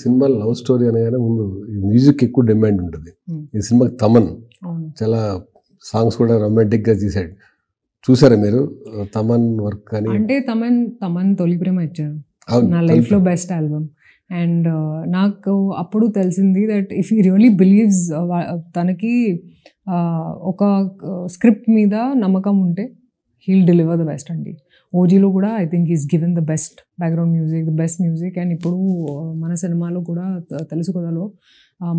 సినిమాలో love story అనగానే ముందు మ్యూజిక్ ఎక్కువ డిమాండ్ ఉంటుంది. ఈ సినిమాకి తమన్ చాలా సాంగ్స్ కూడా రొమాంటిక్గా తీశాడు. చూసారా మీరు తమన్ వర్క్? కానీ అంటే తమన్ తొలి ప్రేమ ఇచ్చారు నా లైఫ్లో బెస్ట్ ఆల్బమ్. అండ్ నాకు అప్పుడు తెలిసింది that if you really believes, తనకి ఒక స్క్రిప్ట్ మీద నమ్మకం ఉంటే హీల్ డెలివర్ ద బెస్ట్ అండి. ఓజీలో కూడా I think is given the best background music, the best music. And ఇప్పుడు మన సినిమాలో కూడా తెలుసు కథలో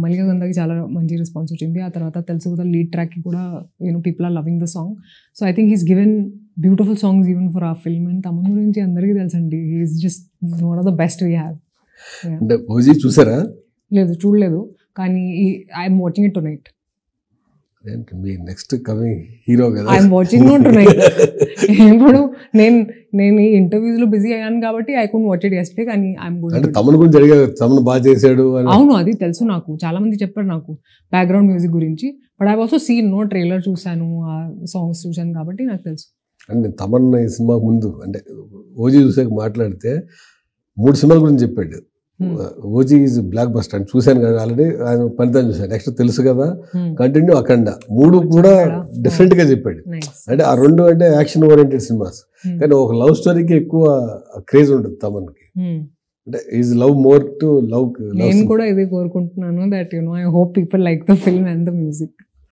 మల్లికా గంధకి చాలా మంచి రెస్పాన్స్ వచ్చింది. ఆ తర్వాత తెలుసు కదా లీడ్ ట్రాక్కి కూడా people are loving the song. So I think he's given beautiful songs even for a film. And Thaman గురించి అందరికీ తెలుసండి, he's just one of the best we have. అంటే ఓజీ చూసారా? లేదు, చూడలేదు, కానీ ఐఎమ్ వాచింగ్ ఇట్ టునైట్. మీ నెక్స్ట్ కమింగ్ హీరో కదా? I'm watching not tonight. ఇప్పుడు నేను ఈ ఇంటర్వ్యూస్లో బిజీ అయ్యాను కాబట్టి I could watch it yesterday, కానీ ఐఎమ్ గోయింగ్. అంటే తమన్ గురించి అడిగారు, తమన్ బాగా చేశాడు అని. అవును, అది తెలుసు నాకు, చాలా మంది చెప్పారు నాకు బ్యాక్గ్రౌండ్ మ్యూజిక్ గురించి. But I also seen trailer చూశాను, ఆ సాంగ్స్ చూశాను కాబట్టి నాకు తెలుసు. అంటే తమన్ ఈ సినిమాకు ముందు అంటే ఓజీ చూసాక మాట్లాడితే 3 సినిమాల గురించి చెప్పాడు. ఓజీ ఈజ్ బ్లాక్ బస్టర్ అని చూశాను కదా ఆల్రెడీ, ఆయన పనితనం చూశాను. నెక్స్ట్ తెలుసు కదా, కంటిన్యూ, అఖండ, 3 కూడా డిఫరెంట్ గా చెప్పాడు. అంటే ఆ 2 అంటే యాక్షన్ ఓరియంటెడ్ సినిమాస్, కానీ ఒక లవ్ స్టోరీకి ఎక్కువ క్రేజ్ ఉంటుంది తమన్కి. అంటే is love more to love. నేను కూడా ఇదే కోరుకుంటున్నాను, that I hope people like the film and the music.